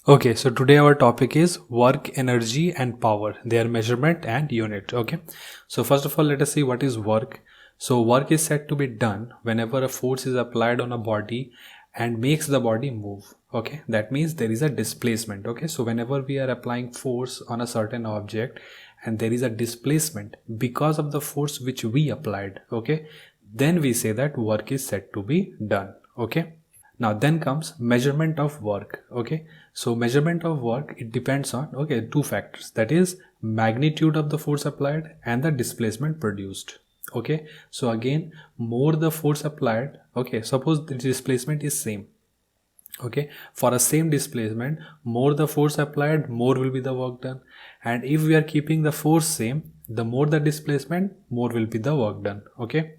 Okay, so today our topic is work, energy, and power, their measurement and unit. Okay, so first of all, let us see what is work. So, work is said to be done whenever a force is applied on a body and makes the body move. Okay, that means there is a displacement. Okay, so whenever we are applying force on a certain object and there is a displacement because of the force which we applied, okay, then we say that work is said to be done. Okay. Now then comes measurement of work. Okay, so measurement of work, it depends on, okay, two factors, that is magnitude of the force applied and the displacement produced. Okay, so again, more the force applied, okay, suppose the displacement is same. Okay, for a same displacement, more the force applied, more will be the work done. And if we are keeping the force same, the more the displacement, more will be the work done. Okay,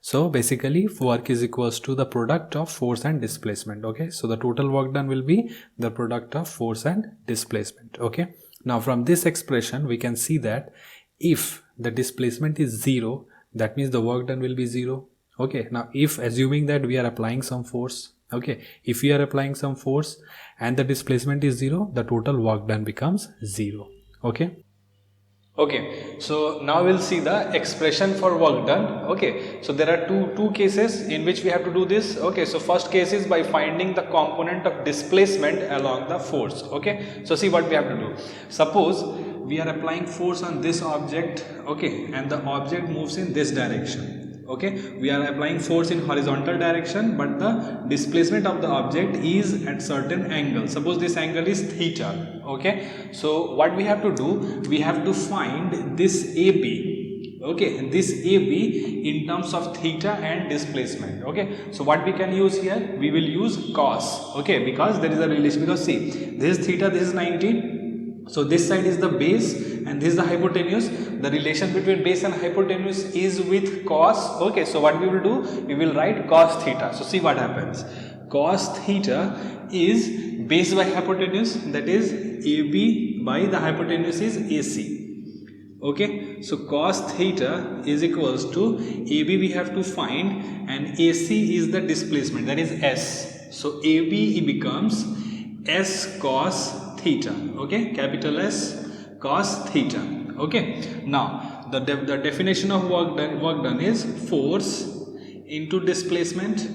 so basically work is equals to the product of force and displacement. Okay, so the total work done will be the product of force and displacement. Okay, now from this expression we can see that if the displacement is 0, that means the work done will be 0. Okay, now if assuming that we are applying some force, okay, if we are applying some force and the displacement is 0, the total work done becomes 0. Okay. Okay, so now we'll see the expression for work done. Okay, so there are two cases in which we have to do this. Okay, so first case is by finding the component of displacement along the force. Okay, so see what we have to do. Suppose we are applying force on this object, okay, and the object moves in this direction. Okay, we are applying force in horizontal direction, but the displacement of the object is at certain angle. Suppose this angle is theta. Okay, so what we have to do, we have to find this AB. Okay, this AB in terms of theta and displacement. Okay, so what we can use here, we will use cos. Okay, because there is a relation, because see, this is theta, this is 90. So this side is the base and this is the hypotenuse. The relation between base and hypotenuse is with cos. Okay, so what we will do, we will write cos theta. So see what happens. Cos theta is base by hypotenuse, that is AB by the hypotenuse is AC. Okay, so cos theta is equals to AB we have to find, and AC is the displacement, that is S. So AB becomes S cos theta. Okay, capital S cos theta. Okay, now the definition of work done is force into displacement.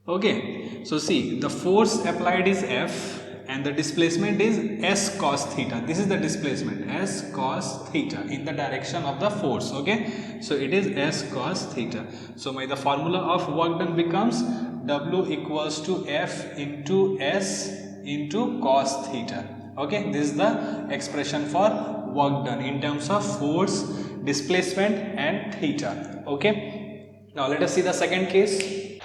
Okay, so see, the force applied is F and the displacement is S cos theta. This is the displacement, S cos theta, in the direction of the force. Okay, so it is S cos theta. So the formula of work done becomes W equals to F into S into cos theta. Okay, this is the expression for work done in terms of force, displacement and theta. Okay, now let us see the second case.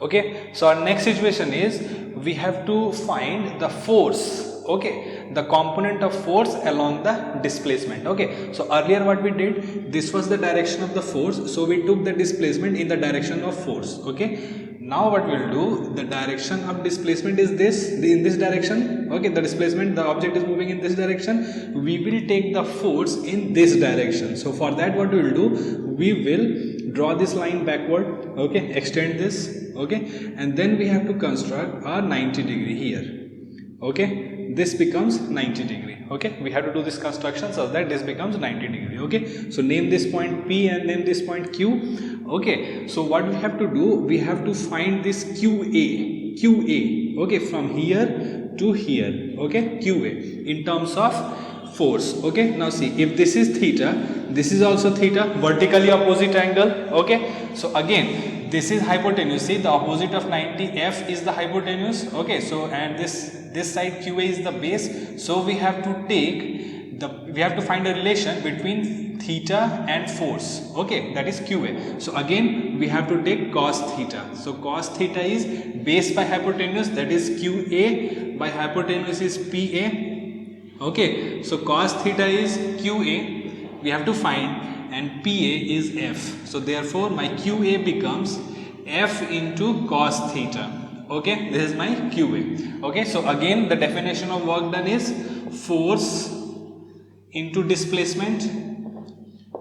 Okay, so our next situation is we have to find the force, okay, the component of force along the displacement. Okay, so earlier what we did, this was the direction of the force, so we took the displacement in the direction of force. Okay, now what we'll do, the direction of displacement is this, in this direction. Okay, the displacement, the object is moving in this direction, we will take the force in this direction. So for that what we will do, we will draw this line backward. Okay, extend this. Okay, and then we have to construct a 90 degree here. Okay, this becomes 90 degree. Okay, we have to do this construction so that this becomes 90 degree. Okay, so name this point P and name this point Q. Okay, so what we have to do, we have to find this QA. Okay, from here to here. Okay, QA in terms of force. Okay, now see, if this is theta, this is also theta, vertically opposite angle. Okay, so again, this is hypotenuse. See, the opposite of 90, F is the hypotenuse. Okay, so and this side QA is the base. So we have to take we have to find a relation between theta and force. Okay, that is QA. So again we have to take cos theta. So cos theta is base by hypotenuse, that is QA, by hypotenuse is PA. Okay, so cos theta is QA, we have to find, and PA is F. So therefore my QA becomes F into cos theta. Okay, this is my QA. Okay, so again the definition of work done is force into displacement.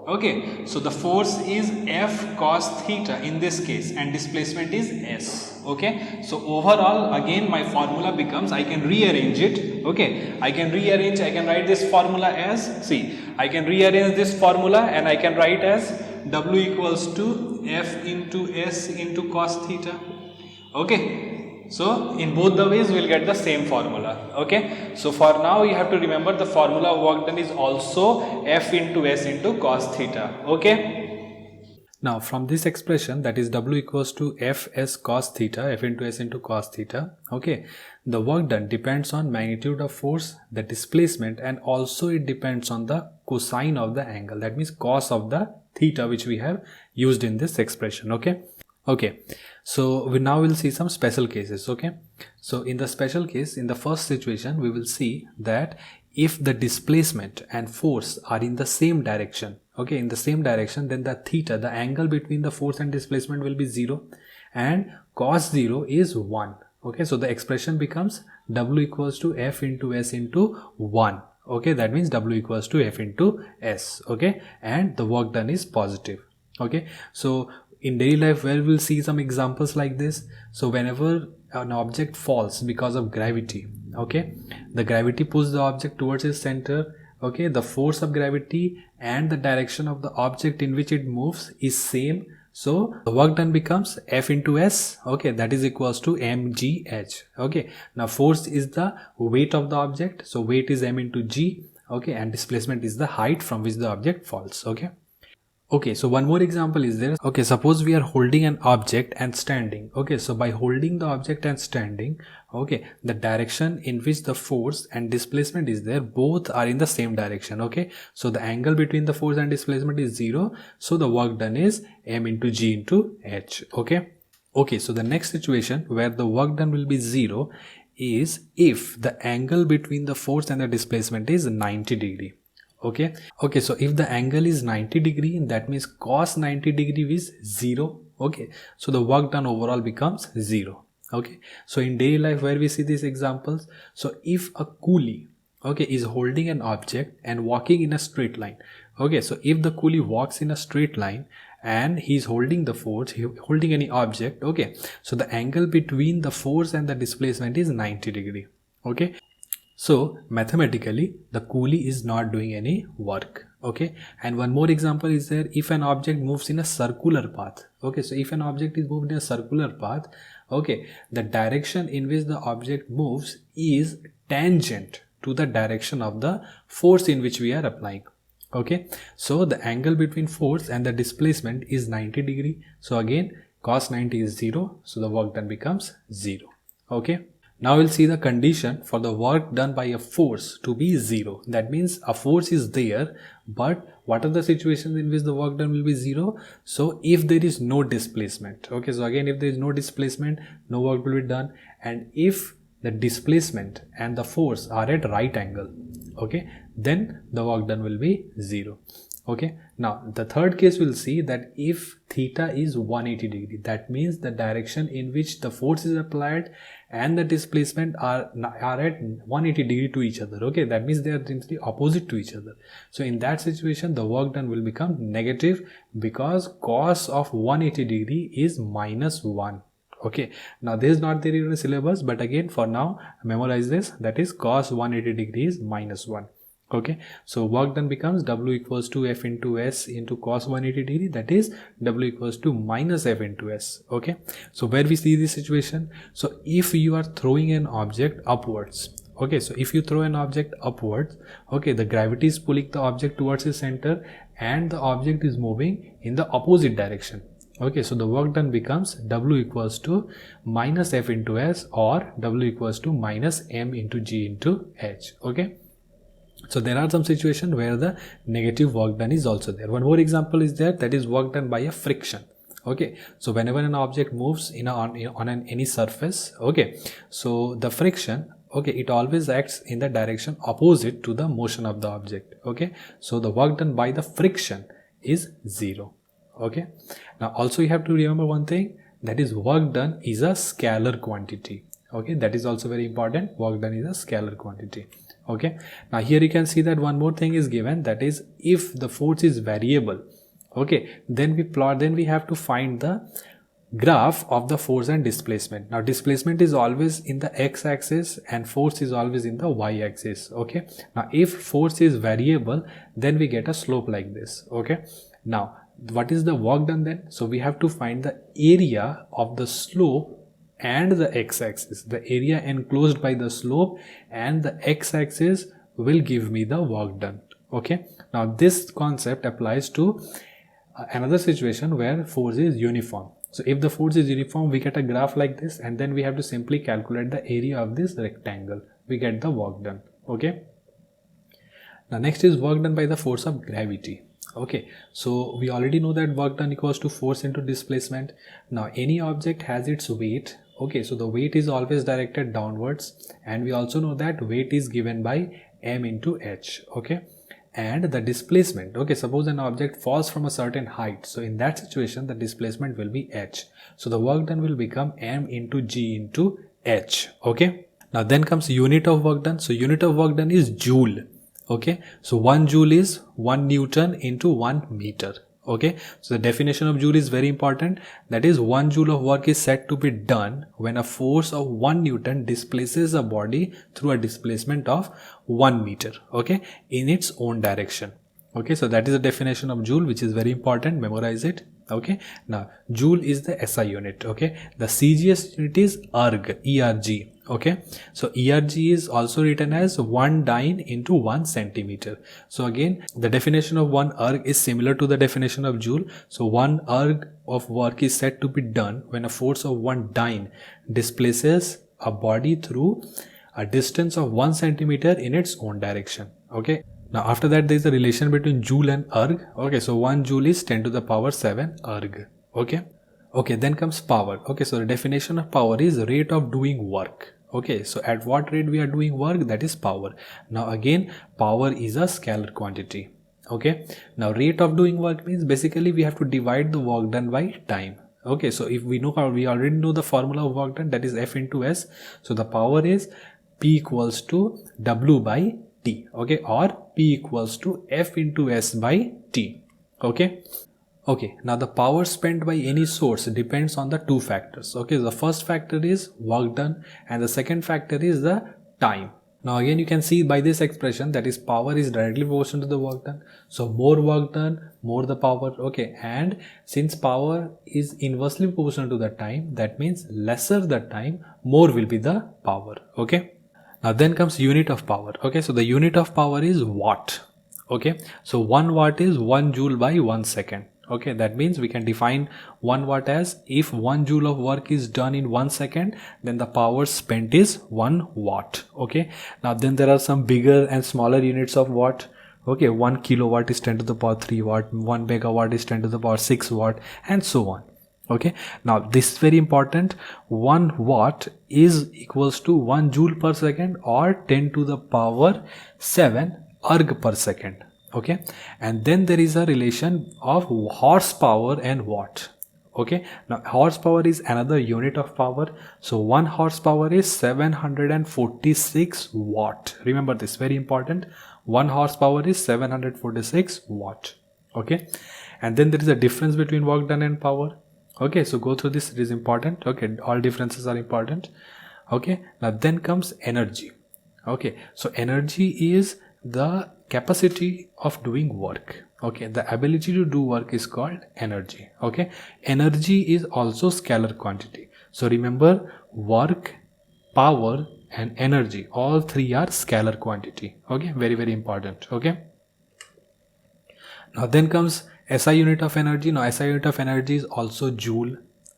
Okay, so the force is F cos theta in this case and displacement is S. Okay, so overall again my formula becomes, I can rearrange it. Okay, I can write this formula as, see, I can rearrange this formula and I can write as W equals to F into S into cos theta. Okay, so in both the ways we will get the same formula. Okay, so for now you have to remember the formula of work done is also F into S into cos theta. Okay, now from this expression, that is W equals to Fs cos theta, F into S into cos theta, okay, the work done depends on magnitude of force, the displacement, and also it depends on the cosine of the angle, that means cos of the theta which we have used in this expression. Okay, so we now will see some special cases. Okay, so in the special case, in the first situation we will see that if the displacement and force are in the same direction, okay, in the same direction, then the theta, the angle between the force and displacement will be 0 and cos 0 is 1. Okay, so the expression becomes W equals to F into S into 1. Okay, that means W equals to F into S. Okay, and the work done is positive. Okay, so in daily life where we'll see some examples like this, so whenever an object falls because of gravity, okay, the gravity pulls the object towards its center. Okay, the force of gravity and the direction of the object in which it moves is same, so the work done becomes F into S, okay, that is equals to mgh. Okay, now force is the weight of the object, so weight is m into g, okay, and displacement is the height from which the object falls. Okay, so one more example is there. Okay, suppose we are holding an object and standing. Okay, so by holding the object and standing, okay, the direction in which the force and displacement is there, both are in the same direction. Okay, so the angle between the force and displacement is 0, so the work done is m into g into h. Okay, so the next situation where the work done will be 0 is if the angle between the force and the displacement is 90 degree. Okay, so if the angle is 90 degree, that means cos 90 degree is 0. Okay, so the work done overall becomes 0. Okay, so in daily life where we see these examples, so if a coolie, okay, is holding an object and walking in a straight line, okay, so if the coolie walks in a straight line and he's holding the force, holding any object, okay, so the angle between the force and the displacement is 90 degree. Okay, so mathematically the coolie is not doing any work. Okay, and one more example is there, if an object moves in a circular path. Okay, so if an object is moved in a circular path, okay, the direction in which the object moves is tangent to the direction of the force in which we are applying. Okay, so the angle between force and the displacement is 90 degree, so again cos 90 is 0, so the work done becomes 0. Okay, now we'll see the condition for the work done by a force to be 0. That means a force is there, but what are the situations in which the work done will be 0? So if there is no displacement, okay, so again if there is no displacement, no work will be done, and if the displacement and the force are at right angle, okay, then the work done will be 0. Okay, now the third case we'll see that if theta is 180 degree, that means the direction in which the force is applied and the displacement are at 180 degree to each other. Okay, that means they are simply opposite to each other. So in that situation the work done will become negative because cos of 180 degree is -1. Okay, now this is not there in the syllabus, but again for now memorize this, that is cos 180 degree is -1. Okay, so work done becomes W equals to F into S into cos 180 degree, that is W equals to minus F into S. Okay, so where we see this situation, so if you are throwing an object upwards, okay, so if you throw an object upwards, okay, the gravity is pulling the object towards the center and the object is moving in the opposite direction. Okay, so the work done becomes W equals to minus F into S or W equals to minus M into G into H. Okay, so there are some situations where the negative work done is also there. One more example is there, that is work done by a friction. Okay, so whenever an object moves on any surface, okay, so the friction, okay, it always acts in the direction opposite to the motion of the object. Okay, so the work done by the friction is 0. Okay, now also you have to remember one thing, that is work done is a scalar quantity. Okay, that is also very important, work done is a scalar quantity. Okay, now here you can see that one more thing is given, that is if the force is variable, okay, then we have to find the graph of the force and displacement. Now displacement is always in the x-axis and force is always in the y-axis. Okay, now if force is variable, then we get a slope like this. Okay, now what is the work done then? So we have to find the area of the slope and the x-axis. The area enclosed by the slope and the x-axis will give me the work done. Okay, now this concept applies to another situation where force is uniform. So if the force is uniform, we get a graph like this, and then we have to simply calculate the area of this rectangle. We get the work done. Okay, now next is work done by the force of gravity. Okay, so we already know that work done equals to force into displacement. Now any object has its weight. Okay, so the weight is always directed downwards, and we also know that weight is given by m into h. Okay, and the displacement, okay, suppose an object falls from a certain height, so in that situation the displacement will be h. So the work done will become m into g into h. Okay, now then comes unit of work done. So unit of work done is joule. Okay, so 1 joule is 1 newton into 1 meter. Okay, so the definition of joule is very important. That is, 1 joule of work is said to be done when a force of 1 newton displaces a body through a displacement of 1 meter, okay, in its own direction. Okay, so that is the definition of joule, which is very important. Memorize it. Okay, now joule is the SI unit. Okay, the CGS unit is erg, ERG. Okay, so ERG is also written as 1 dyne into 1 centimeter. So again, the definition of 1 erg is similar to the definition of joule. So 1 erg of work is said to be done when a force of 1 dyne displaces a body through a distance of 1 centimeter in its own direction. Okay, now after that there is a relation between joule and erg. Okay, so 1 joule is 10 to the power 7 erg. Okay, then comes power. Okay, so the definition of power is rate of doing work. Okay, so at what rate we are doing work, that is power. Now again, power is a scalar quantity. Okay, now rate of doing work means basically we have to divide the work done by time. Okay, so if we already know the formula of work done, that is F into S. So the power is P equals to W by T. Okay, or P equals to F into S by T. Okay, now the power spent by any source depends on the two factors. Okay, the first factor is work done and the second factor is the time. Now again, you can see by this expression, that is power is directly proportional to the work done. So more work done, more the power. Okay, and since power is inversely proportional to the time, that means lesser the time, more will be the power. Okay, now then comes unit of power. Okay, so the unit of power is watt. Okay, so 1 watt is 1 joule by 1 second. Okay, that means we can define 1 watt as if 1 joule of work is done in 1 second, then the power spent is 1 watt. Okay, now then there are some bigger and smaller units of watt. Okay, 1 kilowatt is 10 to the power 3 watt, 1 megawatt is 10 to the power 6 watt, and so on. Okay, now this is very important. 1 watt is equals to 1 joule per second or 10 to the power 7 erg per second. Okay, and then there is a relation of horsepower and watt. Okay, now horsepower is another unit of power. So 1 horsepower is 746 watt. Remember this, very important. 1 horsepower is 746 watt. Okay, and then there is a difference between work done and power. Okay, so go through this, it is important. Okay, all differences are important. Okay, now then comes energy. Okay, so energy is the capacity of doing work. Okay, the ability to do work is called energy. Okay, energy is also scalar quantity. So remember, work, power and energy, all three are scalar quantity. Okay, very, very important. Okay, now then comes SI unit of energy. Now SI unit of energy is also joule.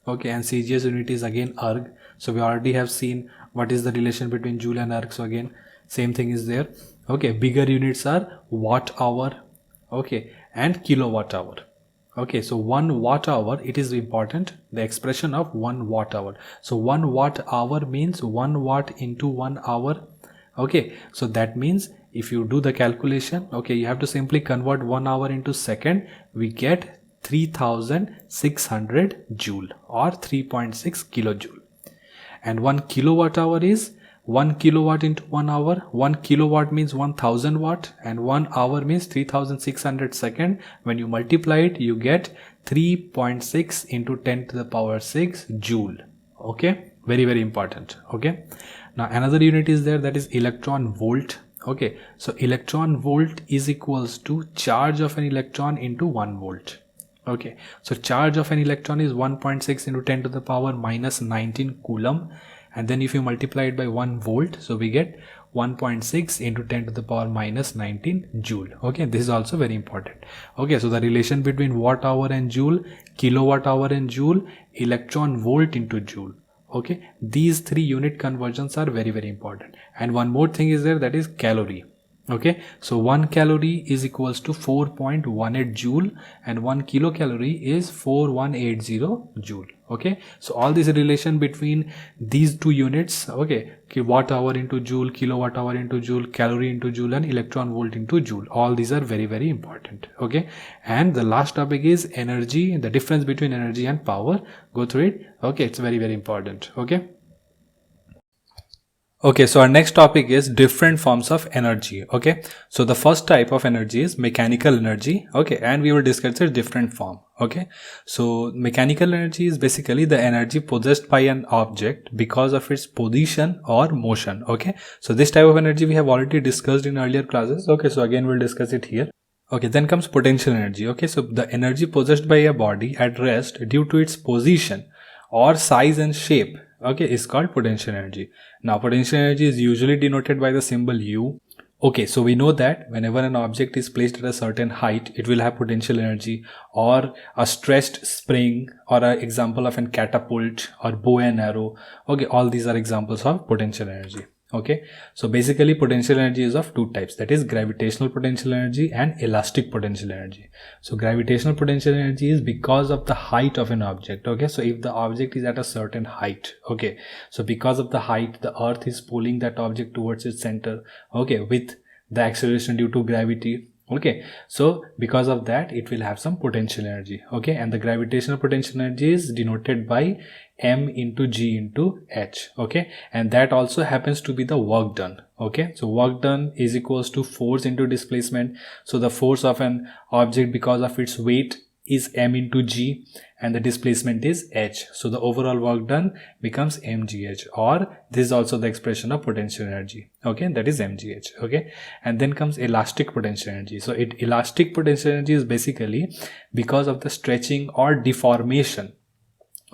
Okay, and CGS unit is again erg. So we already have seen what is the relation between joule and erg. So again, same thing is there. Okay, bigger units are watt hour, okay, and kilowatt hour. Okay, so 1 watt hour, it is important, the expression of 1 watt hour. So 1 watt hour means 1 watt into 1 hour. Okay, so that means if you do the calculation, okay, you have to simply convert 1 hour into second. We get 3600 joule or 3.6 kilojoule. And 1 kilowatt hour is 1 kilowatt into 1 hour. 1 kilowatt means 1000 watt and 1 hour means 3600 second. When you multiply it, you get 3.6 into 10 to the power 6 joule. Okay, very, very important. Okay, now another unit is there, that is electron volt. Okay, so electron volt is equals to charge of an electron into 1 volt. Okay, so charge of an electron is 1.6 into 10 to the power minus 19 coulomb, and then if you multiply it by 1 volt, so we get 1.6 into 10 to the power minus 19 joule. Okay, this is also very important. Okay, so the relation between watt hour and joule, kilowatt hour and joule, electron volt into joule. Okay, these three unit conversions are very, very important. And one more thing is there, that is calorie. Okay, so 1 calorie is equals to 4.18 joule and 1 kilocalorie is 4180 joule. Okay, so all this relation between these two units, okay, watt hour into joule, kilowatt hour into joule, calorie into joule, and electron volt into joule, all these are very, very important. Okay, and the last topic is energy, the difference between energy and power. Go through it. Okay, it's very, very important. Okay, so our next topic is different forms of energy. Okay, so the first type of energy is mechanical energy. Okay, and we will discuss its different form. Okay, so mechanical energy is basically the energy possessed by an object because of its position or motion. Okay, so this type of energy we have already discussed in earlier classes. Okay, so again we'll discuss it here. Okay, then comes potential energy. Okay, so the energy possessed by a body at rest due to its position or size and shape, okay, is called potential energy. Now potential energy is usually denoted by the symbol U. Okay, so we know that whenever an object is placed at a certain height, it will have potential energy, or a stretched spring, or an example of an catapult or bow and arrow. Okay, all these are examples of potential energy. Okay, so basically potential energy is of two types, that is gravitational potential energy and elastic potential energy. So gravitational potential energy is because of the height of an object. Okay, so if the object is at a certain height, okay, so because of the height, the earth is pulling that object towards its center, okay, with the acceleration due to gravity. Okay, so because of that it will have some potential energy. Okay, and the gravitational potential energy is denoted by m into g into h. Okay, and that also happens to be the work done. Okay, so work done is equals to force into displacement. So the force of an object because of its weight is m into g and the displacement is h, so the overall work done becomes mgh, or this is also the expression of potential energy. Okay, that is mgh. Okay, and then comes elastic potential energy. So elastic potential energy is basically because of the stretching or deformation.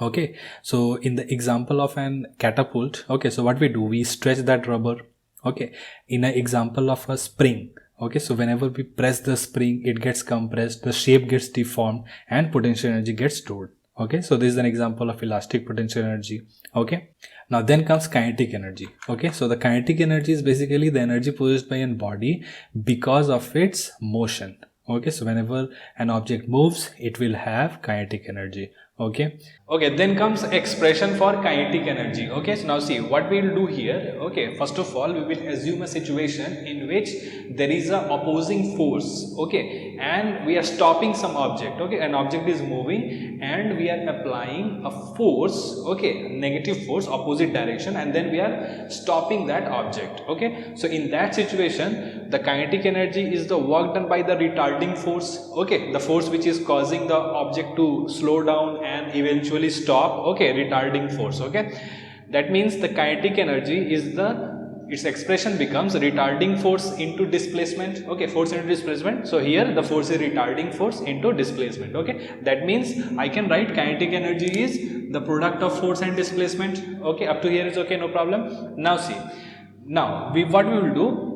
Okay, so in the example of an catapult, okay, so what we do, we stretch that rubber. Okay, in an example of a spring, okay, so whenever we press the spring, it gets compressed, the shape gets deformed, and potential energy gets stored. Okay, so this is an example of elastic potential energy. Okay, now then comes kinetic energy. Okay, so the kinetic energy is basically the energy possessed by a body because of its motion. Okay, so whenever an object moves, it will have kinetic energy. Okay, then comes expression for kinetic energy. Okay, so now see what we will do here. Okay, first of all we will assume a situation in which there is a opposing force, okay, and we are stopping some object. Okay, an object is moving and we are applying a force, okay, negative force, opposite direction, and then we are stopping that object. Okay, so in that situation the kinetic energy is the work done by the retarding force. Okay, the force which is causing the object to slow down and eventually stop. Okay, retarding force. Okay, that means the kinetic energy is its expression becomes retarding force into displacement. Okay, force into displacement. So here the force is retarding force into displacement. Okay, that means I can write kinetic energy is the product of force and displacement. Okay, up to here is okay, no problem. Now see, now what we will do,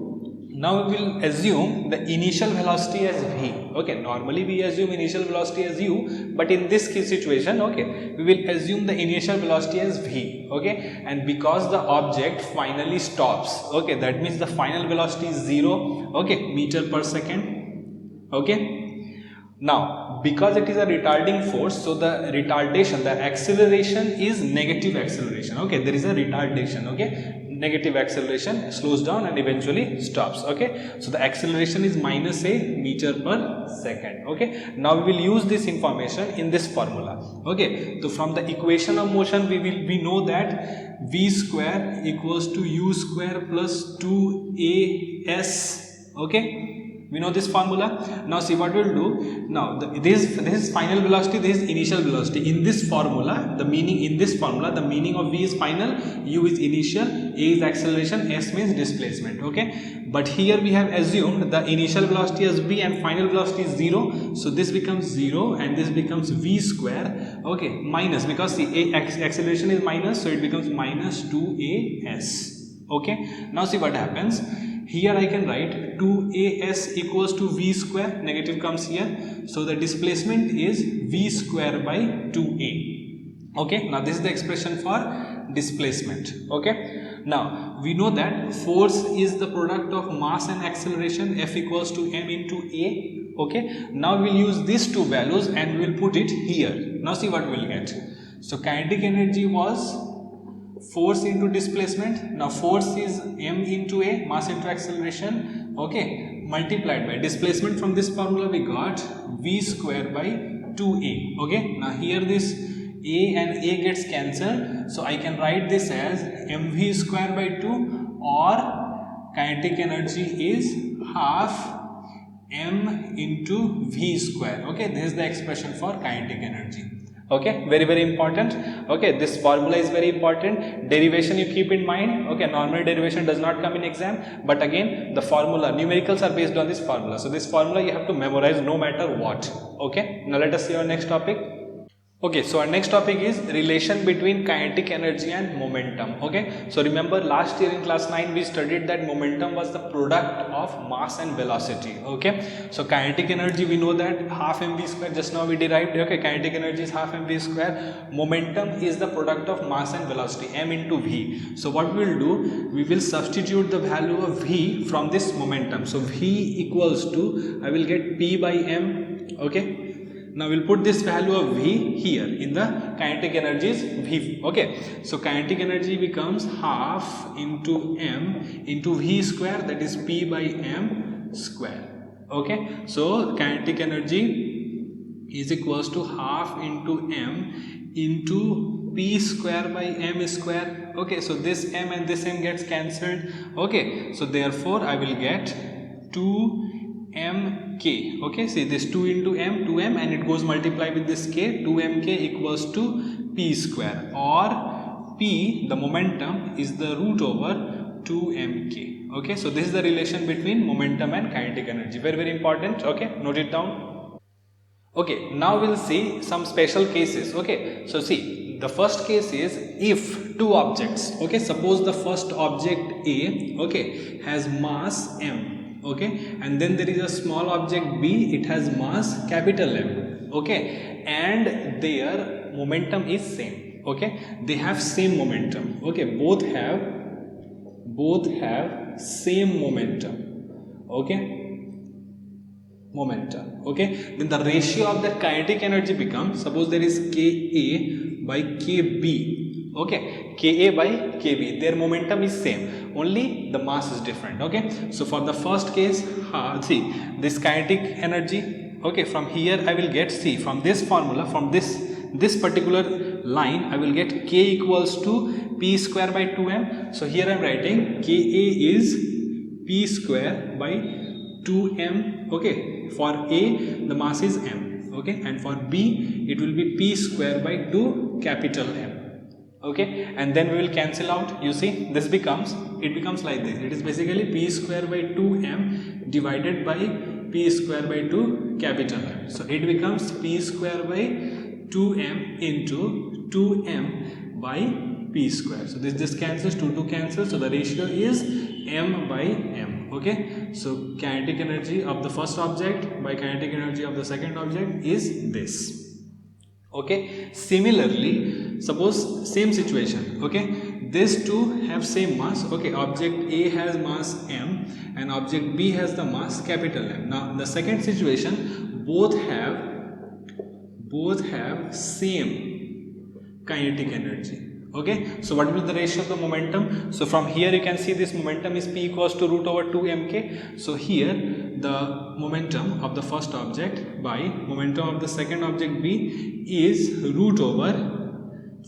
now we will assume the initial velocity as v. Okay, normally we assume initial velocity as u, but in this case situation, okay, we will assume the initial velocity as v. Okay, and because the object finally stops, okay, that means the final velocity is 0, okay, meter per second. Okay, now because it is a retarding force, so the retardation, the acceleration is negative acceleration. Okay, there is a retardation. Okay, negative acceleration slows down and eventually stops. Okay, so the acceleration is minus a meter per second. Okay, now we will use this information in this formula. Okay, so from the equation of motion we know that v square equals to u square plus 2as. Okay, we know this formula. Now see what we'll do. Now this is final velocity, this is initial velocity. In this formula, the meaning of v is final, u is initial, a is acceleration, s means displacement. Okay, but here we have assumed the initial velocity as v and final velocity is 0, so this becomes 0 and this becomes v square. Okay, minus, because see acceleration is minus, so it becomes minus 2as. Okay, now see what happens. Here I can write 2as equals to v square, negative comes here, so the displacement is v square by 2a. Okay, now this is the expression for displacement. Okay, now we know that force is the product of mass and acceleration, F equals to m into a. Okay, now we'll use these two values and we'll put it here. Now see what we'll get. So kinetic energy was force into displacement. Now force is m into a, mass into acceleration. Okay, multiplied by displacement. From this formula we got v square by 2a. Okay, now here this a and a gets cancelled, so I can write this as mv square by 2, or kinetic energy is half m into v square. Okay, this is the expression for kinetic energy. Okay, very important. Okay, this formula is very important. Derivation you keep in mind. Okay, normal derivation does not come in exam, but again the formula, numericals are based on this formula, so this formula you have to memorize no matter what. Okay, now let us see our next topic. Okay, so our next topic is relation between kinetic energy and momentum. Okay, so remember last year in class 9 we studied that momentum was the product of mass and velocity. Okay, so kinetic energy we know that half mv square, just now we derived. Okay, kinetic energy is half mv square. Momentum is the product of mass and velocity, m into v. So what we will do, we will substitute the value of v from this momentum. So v equals to, I will get p by m. Okay, now we'll put this value of v here in the kinetic energy is v. Okay, so kinetic energy becomes half into m into v square, that is p by m square. Okay, so kinetic energy is equals to half into m into p square by m square. Okay, so this m and this m gets cancelled. Okay, so therefore I will get 2mk. Okay, see this 2 into m, 2m, and it goes multiply with this k, 2mk equals to p square, or p, the momentum, is the root over 2mk. Okay, so this is the relation between momentum and kinetic energy. Very important. Okay, note it down. Okay, now we'll see some special cases. Okay, so see, the first case is if two objects, okay, suppose the first object A, okay, has mass m. Okay, and then there is a small object B, it has mass capital M. Okay, and their momentum is same. Okay, they have same momentum. Okay, both have same momentum. Okay, momentum. Okay, then the ratio of the kinetic energy becomes, suppose there is Ka by Kb. Okay, Ka by Kb, their momentum is same, only the mass is different. Okay, so for the first case, see this kinetic energy. Okay, from here I will get, see, from this formula, from this particular line, I will get K equals to P square by 2m. So here I am writing Ka is P square by 2m. Okay, for A the mass is m. Okay, and for B it will be P square by 2 capital M. Okay, and then we will cancel out. You see, this becomes, it becomes like this. It is basically P square by 2m divided by P square by 2 capital M. So it becomes P square by 2m into 2m by P square. So this cancels, 2 cancels, so the ratio is m by m. Okay, so kinetic energy of the first object by kinetic energy of the second object is this. Okay, similarly, suppose same situation. Okay, these two have same mass. Okay, object A has mass m and object B has the mass capital M. Now the second situation, both have same kinetic energy. Okay, so what will be the ratio of the momentum? So from here you can see this momentum is P equals to root over 2 mk. So here the momentum of the first object by momentum of the second object B is root over,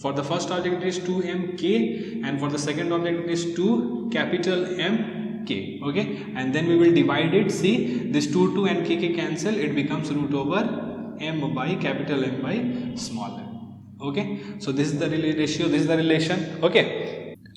for the first object it is 2 mk and for the second object it is 2 capital M k. Okay, and then we will divide it. See, this 2 and k cancel, it becomes root over m by capital M by small m. Okay, so this is the ratio, this is the relation.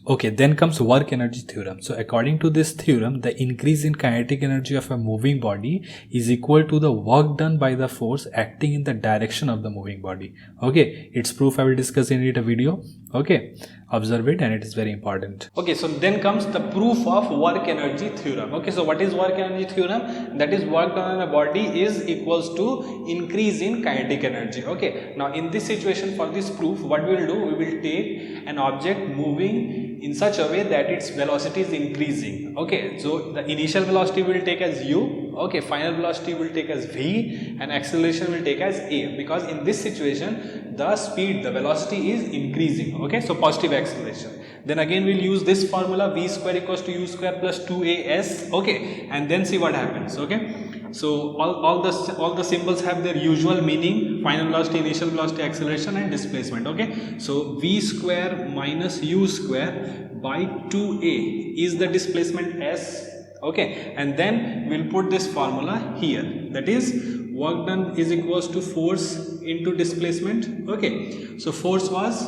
Okay, then comes work energy theorem. So according to this theorem, the increase in kinetic energy of a moving body is equal to the work done by the force acting in the direction of the moving body. Okay, its proof I will discuss in it a video. Okay, observe it and it is very important. Okay, so then comes the proof of work energy theorem. Okay, so what is work energy theorem? That is, work done on a body is equals to increase in kinetic energy. Okay, now in this situation, for this proof, what we will do, we will take an object moving in such a way that its velocity is increasing. Okay, so the initial velocity will take as u, okay, final velocity will take as v, and acceleration will take as a, because in this situation the speed, the velocity is increasing. Okay, so positive acceleration. Then again we'll use this formula, v square equals to u square plus 2as. Okay, and then see what happens. Okay, so all the symbols have their usual meaning: final velocity, initial velocity, acceleration and displacement. Okay, so v square minus u square by 2a is the displacement s. Okay, and then we'll put this formula here, that is work done is equals to force into displacement. Okay, so force was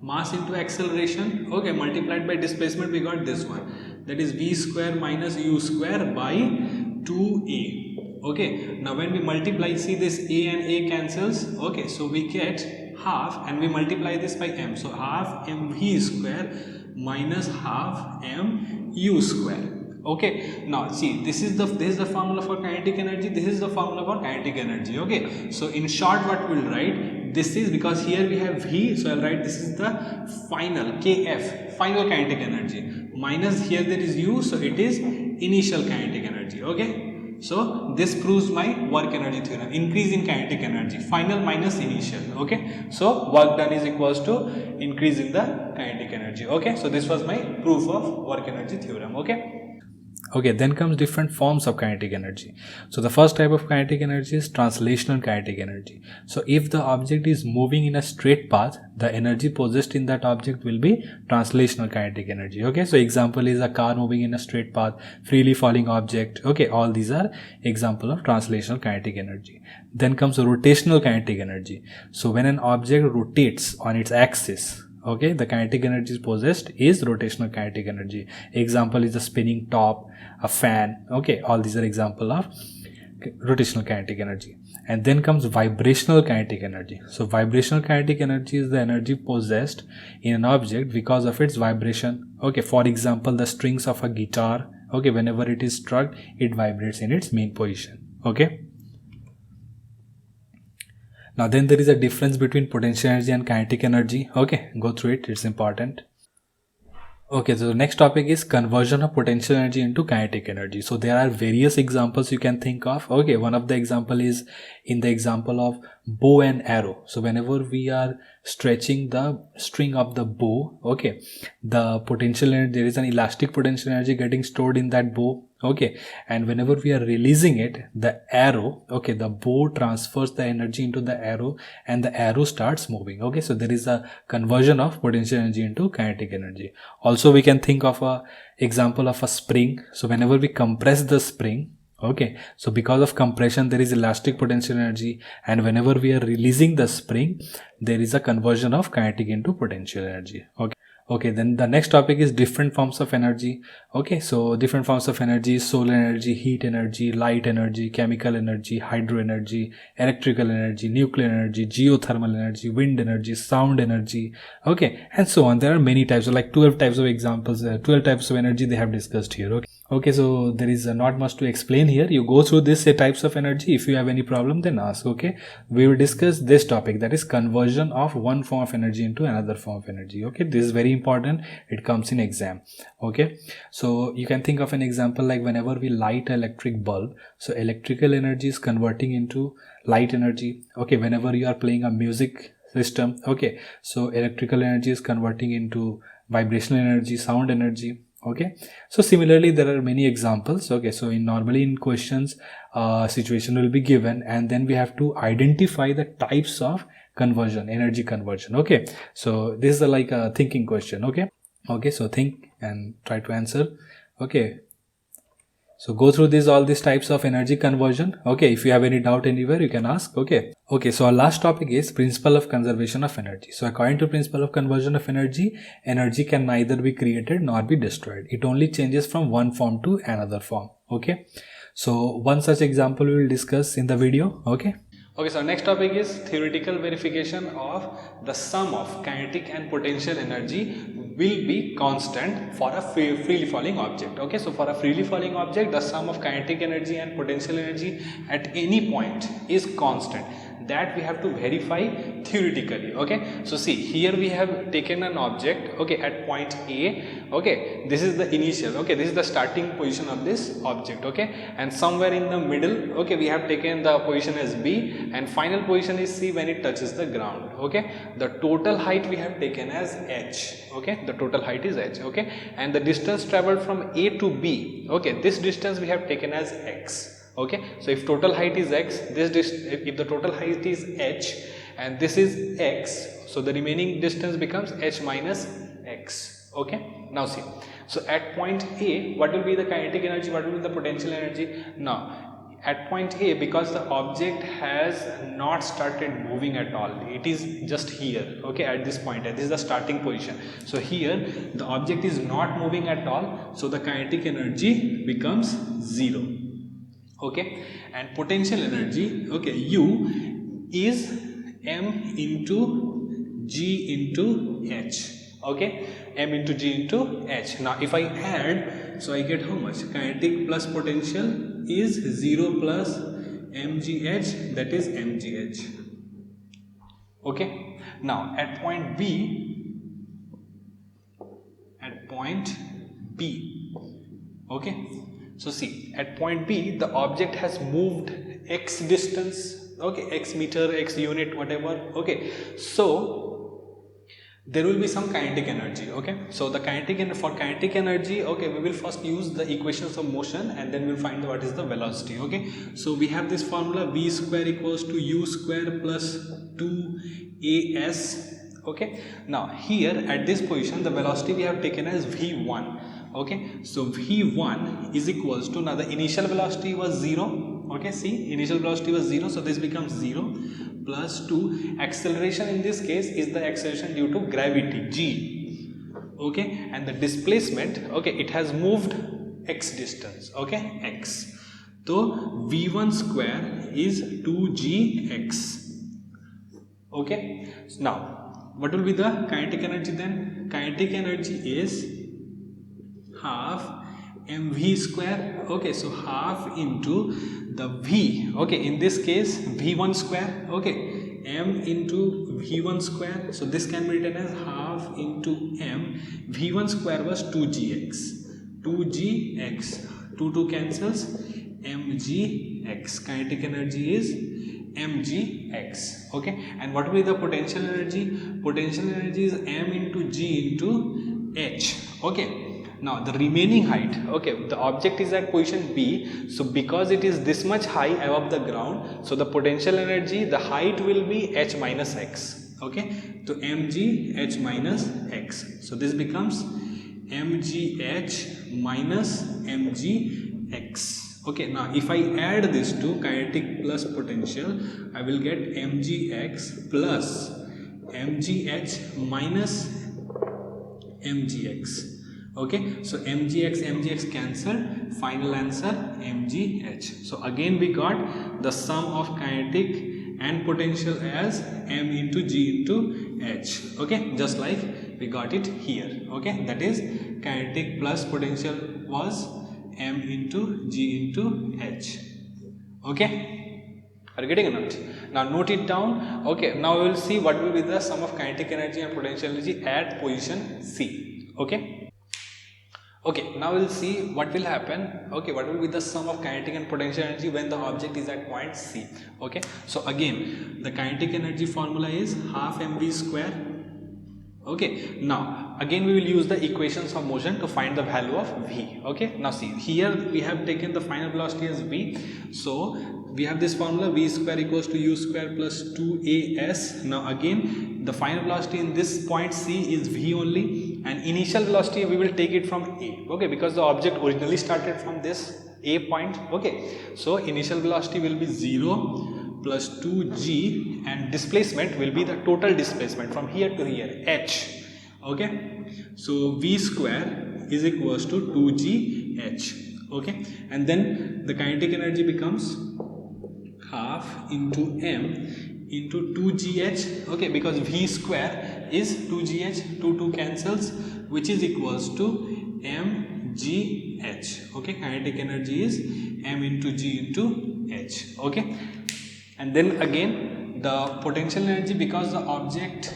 mass into acceleration, okay, multiplied by displacement, we got this one, that is v square minus u square by 2a. Okay, now when we multiply, see this a and a cancels. Okay, so we get half, and we multiply this by m, so half mv square minus half m u square. Okay, now see, this is the formula for kinetic energy, this is the formula for kinetic energy. Okay, so in short what we will write, this is, because here we have v, so I'll write this is the final kf, final kinetic energy, minus here there is u, so it is initial kinetic energy. Okay, so this proves my work energy theorem, increase in kinetic energy, final minus initial. Okay, so work done is equals to increase in the kinetic energy. Okay, so this was my proof of work energy theorem. Okay, then comes different forms of kinetic energy. So the first type of kinetic energy is translational kinetic energy. So if the object is moving in a straight path, the energy possessed in that object will be translational kinetic energy. Okay, so example is a car moving in a straight path, freely falling object. Okay, all these are example of translational kinetic energy. Then comes rotational kinetic energy. So when an object rotates on its axis, okay, the kinetic energy possessed is rotational kinetic energy. Example is a spinning top, a fan. Okay, all these are example of rotational kinetic energy. And then comes vibrational kinetic energy. So vibrational kinetic energy is the energy possessed in an object because of its vibration. Okay, for example, the strings of a guitar, okay, whenever it is struck, it vibrates in its main position. Okay, now then there is a difference between potential energy and kinetic energy. Okay, go through it, it's important. Okay, so the next topic is conversion of potential energy into kinetic energy. So there are various examples you can think of. Okay, one of the example is in the example of bow and arrow. So whenever we are stretching the string of the bow, okay, the potential energy, there is an elastic potential energy getting stored in that bow. Okay, and whenever we are releasing it, the arrow, okay, the bow transfers the energy into the arrow and the arrow starts moving. Okay, so there is a conversion of potential energy into kinetic energy. Also we can think of a example of a spring. So whenever we compress the spring, okay, so because of compression there is elastic potential energy, and whenever we are releasing the spring, there is a conversion of kinetic into potential energy. Okay, then the next topic is different forms of energy. Okay, so different forms of energy: solar energy, heat energy, light energy, chemical energy, hydro energy, electrical energy, nuclear energy, geothermal energy, wind energy, sound energy, okay, and so on. There are many types, so like 12 types of examples, 12 types of energy they have discussed here. Okay, so there is not much to explain here. You go through this types of energy. If you have any problem, then ask. Okay, we will discuss this topic, that is conversion of one form of energy into another form of energy. Okay, this is very important, it comes in exam. Okay, so you can think of an example like whenever we light an electric bulb, so electrical energy is converting into light energy. Okay, whenever you are playing a music system. Okay, so electrical energy is converting into vibrational energy, sound energy. Okay, so similarly there are many examples. Okay, so normally in questions situation will be given, and then we have to identify the types of conversion, energy conversion. Okay, so this is like a thinking question. Okay, so think and try to answer. Okay, so go through all these types of energy conversion. Okay, if you have any doubt anywhere, you can ask. Okay, so our last topic is principle of conservation of energy. So according to principle of conversion of energy, energy can neither be created nor be destroyed. It only changes from one form to another form. Okay, so one such example we will discuss in the video. Okay, so next topic is theoretical verification of the sum of kinetic and potential energy will be constant for a freely falling object. Okay, so for a freely falling object, the sum of kinetic energy and potential energy at any point is constant. That we have to verify theoretically. Okay, so see, here we have taken an object, okay, at point A. Okay, this is the initial, okay, this is the starting position of this object. Okay, and somewhere in the middle, okay, we have taken the position as B, and final position is C when it touches the ground. Okay, the total height we have taken as H. Okay, the total height is H. Okay, and the distance traveled from A to B, okay, this distance we have taken as X. Okay, so if total height is X, if the total height is H and this is X, so the remaining distance becomes H minus X. Okay, now see, so at point A, what will be the kinetic energy, what will be the potential energy? Now at point A, because the object has not started moving at all, it is just here, okay, at this point, and this is the starting position. So here the object is not moving at all, so the kinetic energy becomes 0. Okay, and potential energy, okay, U is M into G into H. Okay, M into G into H. Now if I add, so I get how much? Kinetic plus potential is 0 plus mgh, that is mgh. Okay, now at point B, okay, so see, at point B, the object has moved x distance, okay, x meter, x unit, whatever. Okay, so there will be some kinetic energy. Okay, so the for kinetic energy, okay, we will first use the equations of motion and then we'll find what is the velocity. Okay, so we have this formula, v square equals to u square plus 2as. Okay, now here at this position, the velocity we have taken as v1. Okay, so v1 is equals to, now the initial velocity was 0. Okay, see, initial velocity was 0, so this becomes 0 plus 2. Acceleration in this case is the acceleration due to gravity, g. Okay, and the displacement, okay, it has moved x distance, okay, x. So v1 square is 2gx. Okay, so now what will be the kinetic energy then? Kinetic energy is half mv square. Okay, so half into the v, okay, in this case v1 square, okay, m into v1 square, so this can be written as half into m. v1 square was 2gx, 2 cancels, mgx. Kinetic energy is mgx. Okay, and what will be the potential energy? Potential energy is m into g into h. Okay, now the remaining height, okay, the object is at position B, so because it is this much high above the ground, so the potential energy, the height will be h minus x. Okay, so mg h minus x, so this becomes mgh minus mgx. Okay, now if I add this to kinetic plus potential, I will get mgx plus mgh minus mgx. Okay, so mgx cancelled, final answer mgh. So again we got the sum of kinetic and potential as m into g into h. Okay, just like we got it here. Okay, that is kinetic plus potential was m into g into h. Okay, are you getting it? Now note it down. Okay, now we will see what will be the sum of kinetic energy and potential energy at position C. Okay. Okay, now we'll see what will happen. Okay, what will be the sum of kinetic and potential energy when the object is at point C. Okay, so again, the kinetic energy formula is half mv square. Okay, now again we will use the equations of motion to find the value of v. Okay, now see, here we have taken the final velocity as v, so we have this formula v square equals to u square plus 2as. Now again, the final velocity in this point C is v only, and initial velocity we will take it from a. Okay, because the object originally started from this a point. Okay, so initial velocity will be 0 plus 2g, and displacement will be the total displacement from here to here, h. Okay, so v square is equals to 2g h. Okay, and then the kinetic energy becomes half into m into 2gh. Okay, because v square is 2gh, 2 cancels, which is equals to mgh. Okay, kinetic energy is m into g into h. Okay, and then again the potential energy, because the object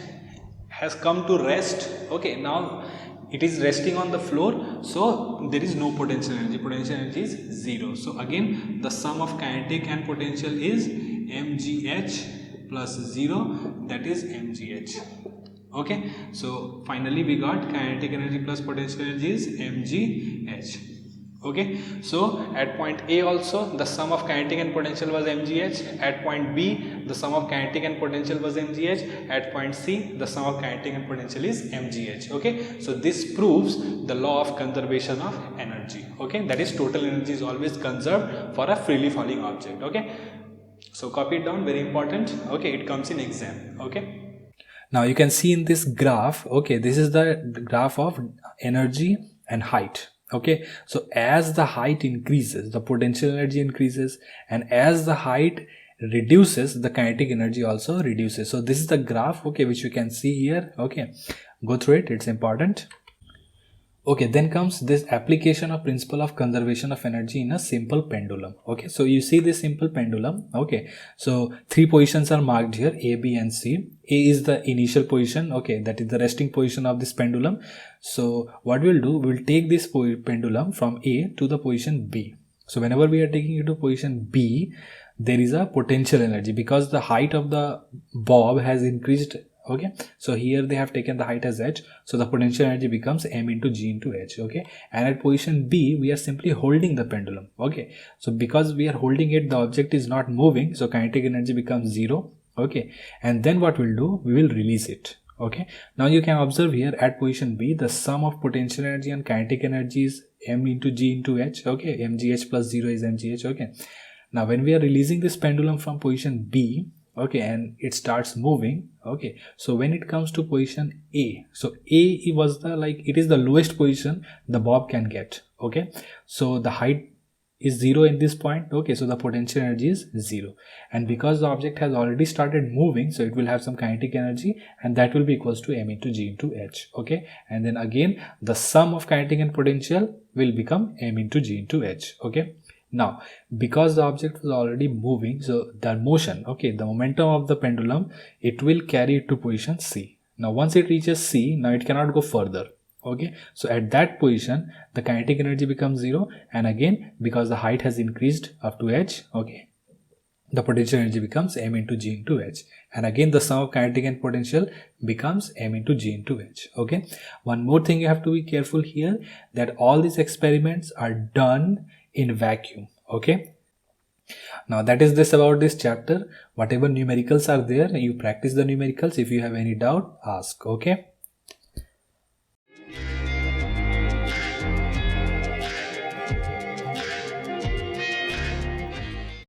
has come to rest. Okay, now it is resting on the floor, so there is no potential energy is 0. So again, the sum of kinetic and potential is mgh plus 0, that is mgh. Okay, so finally we got kinetic energy plus potential energy is mgh. Okay, so at point A also the sum of kinetic and potential was mgh, at point B the sum of kinetic and potential was mgh, at point C the sum of kinetic and potential is mgh. Okay, so this proves the law of conservation of energy. Okay, that is total energy is always conserved for a freely falling object. Okay, so copy it down, very important. Okay, it comes in exam. Okay, now you can see in this graph, okay, this is the graph of energy and height. Okay, so as the height increases, the potential energy increases, and as the height reduces, the kinetic energy also reduces. So this is the graph, okay, which you can see here. Okay, go through it, it's important. Okay, then comes this application of principle of conservation of energy in a simple pendulum. Okay, so you see this simple pendulum. Okay, so 3 positions are marked here, A, B and C. A is the initial position, okay, that is the resting position of this pendulum. So what we'll do, we'll take this pendulum from A to the position B. So whenever we are taking it to position B, there is a potential energy because the height of the bob has increased. Okay, so here they have taken the height as h, so the potential energy becomes m into g into h. Okay, and at position B we are simply holding the pendulum. Okay, so because we are holding it, the object is not moving, so kinetic energy becomes 0. Okay, and then what we'll do, we will release it. Okay, now you can observe here at position B the sum of potential energy and kinetic energy is m into g into h. Okay, mgh plus 0 is mgh. Okay, now when we are releasing this pendulum from position B, okay, and it starts moving. Okay, so when it comes to position A, so A was the, like, it is the lowest position the bob can get. Okay, so the height is 0 in this point. Okay, so the potential energy is 0, and because the object has already started moving, so it will have some kinetic energy, and that will be equals to m into g into h. Okay, and then again the sum of kinetic and potential will become m into g into h. Okay, now because the object was already moving, so the motion, okay, the momentum of the pendulum, it will carry it to position C. Now once it reaches C, now it cannot go further. Okay, so at that position the kinetic energy becomes 0, and again because the height has increased up to h, okay, the potential energy becomes m into g into h, and again the sum of kinetic and potential becomes m into g into h. Okay, one more thing you have to be careful here, that all these experiments are done in vacuum. Okay, now that is this about this chapter. Whatever numericals are there, you practice the numericals. If you have any doubt, ask. Okay.